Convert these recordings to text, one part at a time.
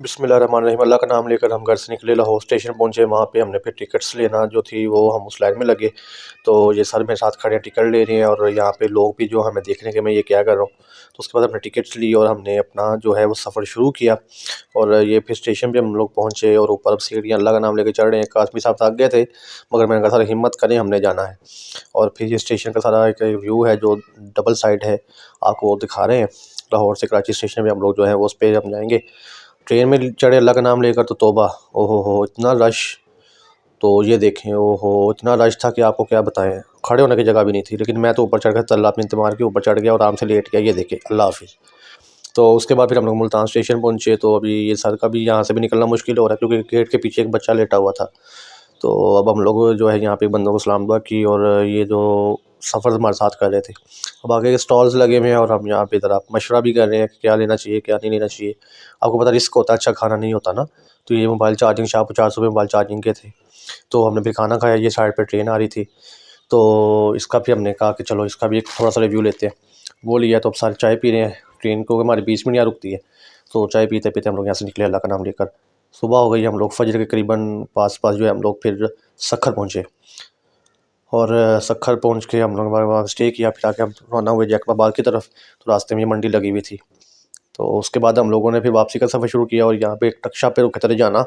बिस्मिल्लाहिर्रहमानिर्रहीम। अल्लाह का नाम लेकर हम घर से निकले, लाहौर स्टेशन पहुंचे। वहाँ पे हमने फिर टिकट्स लेना जो थी वो हम उस लाइन में लगे। तो ये सर मेरे साथ खड़े हैं, टिकट ले रहे हैं और यहाँ पे लोग भी जो हमें देख रहे हैं कि मैं ये क्या कर रहा हूँ। तो उसके बाद हमने टिकट्स ली और हमने अपना जो है वो सफ़र शुरू किया। और ये फिर स्टेशन पे हम लोग पहुँचे और ऊपर अब सीढ़ियाँ अल्लाह का नाम लेके चढ़ रहे हैं। कासमी साहब थक गए थे मगर मैंने कहा सर हिम्मत करें, हमने जाना है। और फिर ये स्टेशन का सारा एक व्यू है जो डबल साइड है, आपको वो दिखा रहे हैं। लाहौर से कराची स्टेशन पे हम लोग जो है वो उस पर हम जाएंगे। ट्रेन में चढ़े अल्लाह का नाम लेकर तो तौबा, ओहो हो इतना रश। तो ये देखें, ओहो इतना रश था कि आपको क्या बताएं, खड़े होने की जगह भी नहीं थी। लेकिन मैं तो ऊपर चढ़ कर तल्ला मिनत मार के ऊपर चढ़ गया और आराम से लेट गया। ये देखे, अल्लाह हाफिज़। तो उसके बाद फिर हम लोग मुल्तान स्टेशन पहुंचे। तो अभी ये सर का भी यहाँ से भी निकलना मुश्किल हो रहा है क्योंकि गेट के पीछे एक बच्चा लेटा हुआ था। तो अब हम लोग जो है यहाँ पे बंदों को सलाम दुआ की और ये जो सफ़र हमारे साथ कर रहे थे। अब आगे के स्टॉल्स लगे हुए हैं और हम यहाँ पे ज़रा मशवरा भी कर रहे हैं कि क्या लेना चाहिए क्या नहीं लेना चाहिए। आपको पता रिस्क होता है, अच्छा खाना नहीं होता ना। तो ये मोबाइल चार्जिंग शाह 50 रुपये मोबाइल चार्जिंग के थे। तो हमने फिर खाना खाया, ये साइड पर ट्रेन आ रही थी। तो इसका भी हमने कहा कि चलो इसका भी एक थोड़ा सा रिव्यू लेते हैं। वो लिया तो अब सारे चाय पी रहे हैं। ट्रेन को हमारी 20 मिनट यहाँ रुकती है। तो चाय पीते पीते हम लोग यहाँ से निकले अल्लाह का नाम लेकर। सुबह हो गई, हम लोग फजर के करीबन पास पास जो है हम लोग फिर सखर पहुँचे। और सखर पहुँच के हम लोग वहाँ स्टे किया। फिर आके हम रवाना हुए जैकबाबाद की तरफ। तो रास्ते में ये मंडी लगी हुई थी। तो उसके बाद हम लोगों ने फिर वापसी का सफ़र शुरू किया और यहाँ पे एक टक्शा पे रुके थे जाना।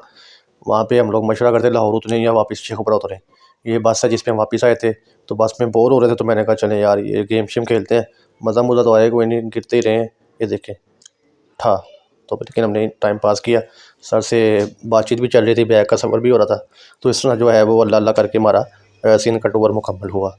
वहाँ पे हम लोग मशवरा करते लाहौर उतरे या वापस शेखुपुरा उतरे। ये बस है जिस पे हम वापस आए थे। तो बस में बोर हो रहे थे तो मैंने कहा चलें यार ये गेम शेम खेलते हैं, मज़ा मुज़ा तो आएगा, कोई नहीं, गिरते ही रहे हैं। ये देखें था। तो लेकिन हमने टाइम पास किया। सर से बातचीत भी चल रही थी, बैग का सफ़र भी हो रहा था। तो इस तरह जो है वो अल्लाह अल्लाह करके हमारा सीन कट ओवर मुकम्मल हुआ।